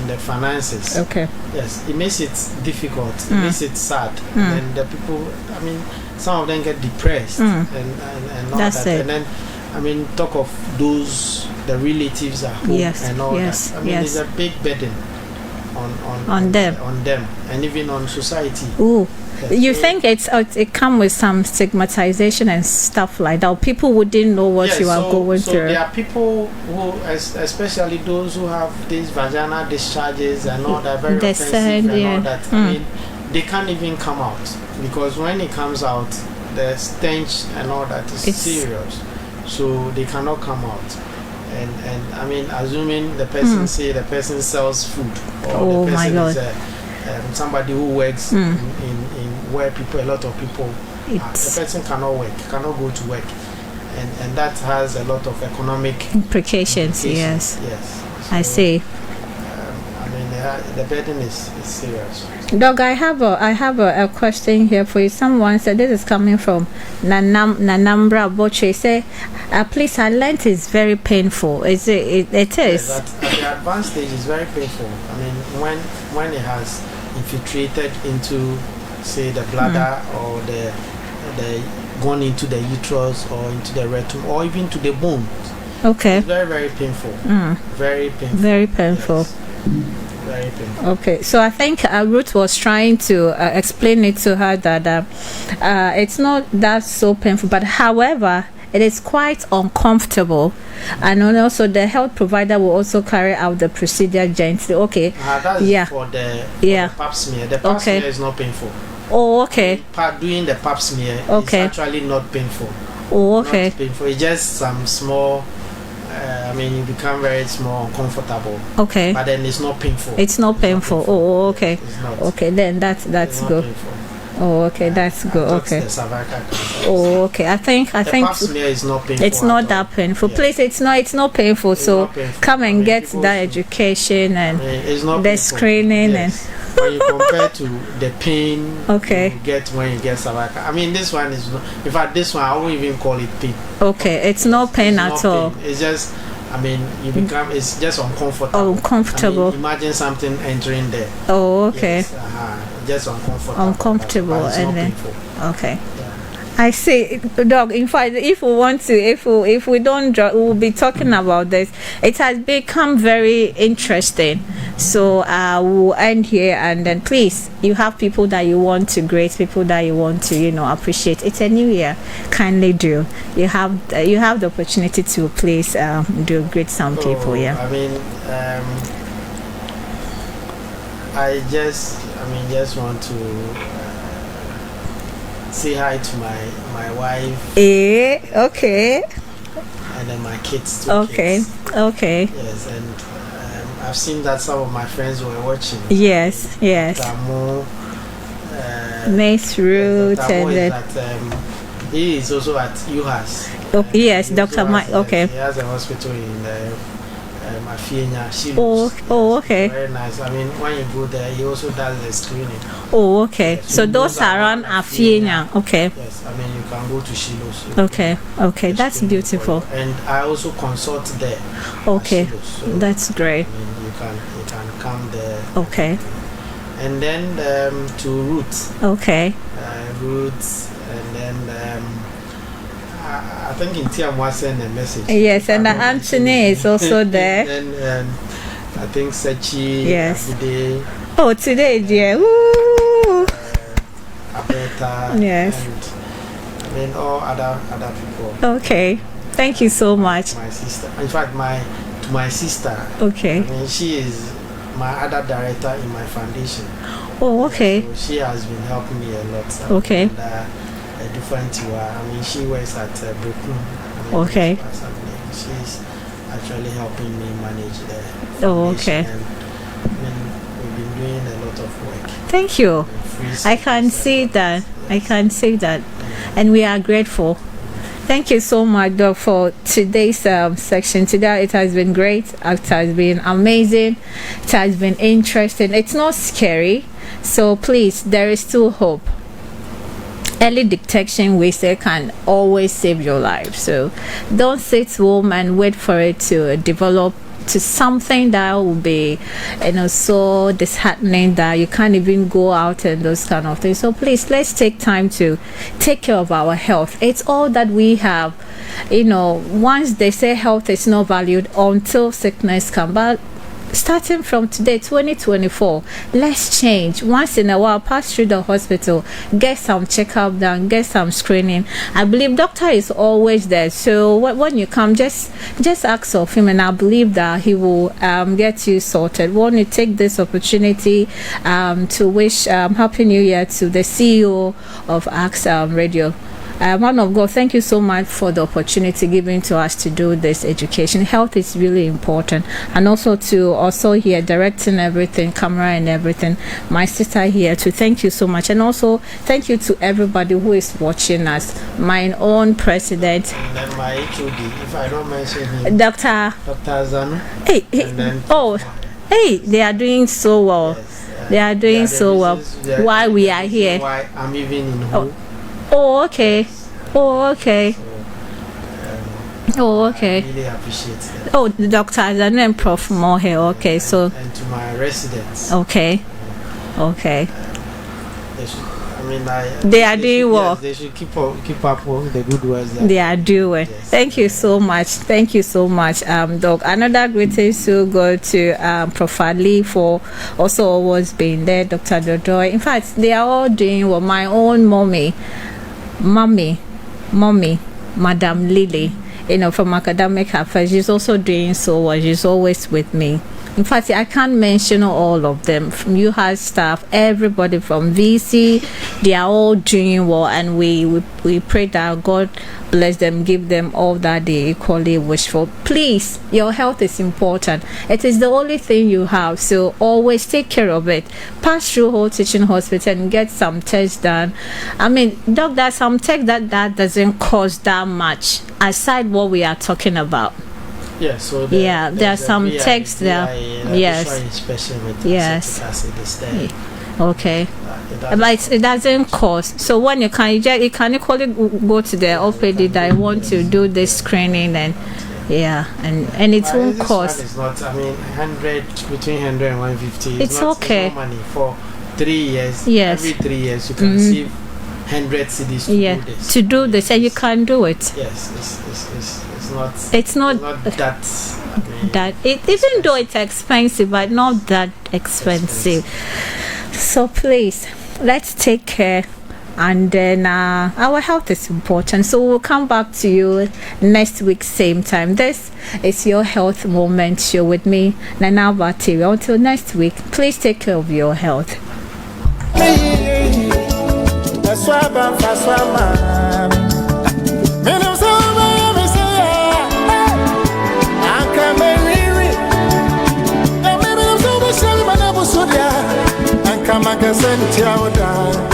the finances. Yes, it makes it difficult, it makes it sad, and the people, some of them get depressed and all That's that. it. And then talk of those, the relatives at home and all that. It's a big burden on them and even on society. You think it comes with some stigmatization and stuff like that? People wouldn't know what you are going through. So there are people who, especially those who have these vaginal discharges and all that, very offensive and all that. They can't even come out, because when it comes out, the stench and all that is serious. So they cannot come out. And assuming the person the person sells food, or the person is somebody who works in where a lot of people, the person cannot go to work, and that has a lot of economic implications. Yes. So, I see. The burden is serious. Doc, I have a question here for you. Someone said, this is coming from Nanambra Boche. Say, please, I learned it's very painful. It is. Yes, at the advanced stage, it's very painful. When it has infiltrated into, say, the bladder or the gone into the uterus or into the rectum or even to the bone. Okay. It's very, very painful. Very painful. Very painful. Yes. Very painful. Okay, so I think Ruth was trying to explain it to her that it's not that so painful, but however, it is quite uncomfortable, and also the health provider will also carry out the procedure gently. Okay. That's for the pap smear. The pap smear is not painful. Oh, okay. Doing the pap smear is actually not painful. Oh, okay. Not painful. It's just some small. You become very small, uncomfortable. Okay. But then it's not painful. It's not painful. Oh, okay. It's not. Okay, then that's good. Oh, okay, that's good. Okay. The cervical cancer. Oh, okay. I think the pap smear is not painful. It's not that painful. Yeah. Please, it's not painful. It's so not painful. Come and get that education and it's not the painful. Screening and. When you compare to the pain you get when you get cervical, this one is not. In fact, this one I won't even call it pain. Okay, it's no pain at all. Pain. It's just, you become. It's just uncomfortable. Uncomfortable. Imagine something entering there. Oh, okay. Yes, just uncomfortable. Uncomfortable, and then painful. Okay. Yeah. I see, dog. In fact, if we want to, if we don't, we'll be talking about this. It has become very interesting. So we'll end here, and then please, you have people that you want to greet, people that you want to, appreciate. It's a new year. Kindly do. You have the opportunity to please do greet some people. Yeah. I mean, I just want to. Say hi to my wife. Okay. And then my kids. Okay. Yes, and I've seen that some of my friends were watching. Yes. Tamo, Miss Ruth, and then he is also at UHAS. Oh, yes, Dr. Mike. Okay. He has a hospital in Appiah. Oh, okay. Very nice. I mean, when you go there, he also does the screening. Oh, okay. Yes, so those are around Appiah. Okay. Yes, I mean, you can go to Shiloh's. Okay. That's beautiful. And I also consult there. Okay. So, that's great. I mean, you can come there. Okay. And then to Ruth. Okay. Ruth, and then I think in Tiamwa send a message. Yes, and Anthony is also there. And I think Sechi. Yes. Today. Oh, today, dear. Woo! Abeta. Yes. And I mean all other people. Okay. Thank you so much. My sister. In fact, my sister. Okay. I mean, she is my other director in my foundation. Oh, okay. So she has been helping me a lot. Okay. And, different. I mean, she works at Brookun. Okay. She's actually helping me manage the. Oh, okay. And, I mean, we've been doing a lot of work. Thank you. I can see that. I can see that, and we are grateful. Thank you so much, Doc, for today's section. Today it has been great. It has been amazing. It has been interesting. It's not scary, so please, there is still hope. Early detection, we say, can always save your life. So don't sit home and wait for it to develop to something that will be so disheartening that you can't even go out and those kind of things. So please, let's take time to take care of our health. It's all that we have. Once they say health is not valued until sickness comes, but starting from today, 2024, let's change. Once in a while, pass through the hospital, get some checkup done, get some screening. I believe doctor is always there. So when you come, just ask of him, and I believe that he will get you sorted. We want to take this opportunity to wish Happy New Year to the CEO of Axe Radio. Man of God, thank you so much for the opportunity given to us to do this education. Health is really important, and also here directing everything, camera and everything. My sister here too. Thank you so much, and also thank you to everybody who is watching us. My own president, and then my HOD, if I don't mention him, Dr. Zanu. Hey, they are doing so well. Yes, they are doing so well. Why we are here? Why I'm even in home. Oh, okay. Oh, okay. Oh, okay. I really appreciate that. Oh, the doctors and then Prof. More here. Okay, so. And to my residents. Okay. Okay. They are doing well. Yes, they should keep up with the good works they are doing. Yes. Thank you so much. Thank you so much, Doc. Another greetings to go to Prof. Ali for also always being there, Dr. Dodoy. In fact, they are all doing well. My own mommy, Madam Lily, from academic affairs, she's also doing so well. She's always with me. In fact, I can't mention all of them. From UHAS staff, everybody from VC, they are all doing well, and we pray that God bless them, give them all that they equally wish for. Please, your health is important. It is the only thing you have, so always take care of it. Pass through whole teaching hospital and get some tests done. I mean, doc, there's some tests that doesn't cost that much aside what we are talking about. Yeah, so there are some texts there. Yes. Okay. But it doesn't cost. So when you can equally go to the OPD that I want to do this screening, and it won't cost. It's not. I mean, 100 between 100 and 150. It's okay. It's no money for 3 years. Yes. Every 3 years you can receive 100 CDs to Yeah, do this. to do this, and you can do it. Yes, It's not that. that it, even though it's expensive, but not that expensive. So please, let's take care. And then our health is important, so we'll come back to you next week same time. This is your health moment show with me, Nana Appiah. Until next week, please take care of your health. Come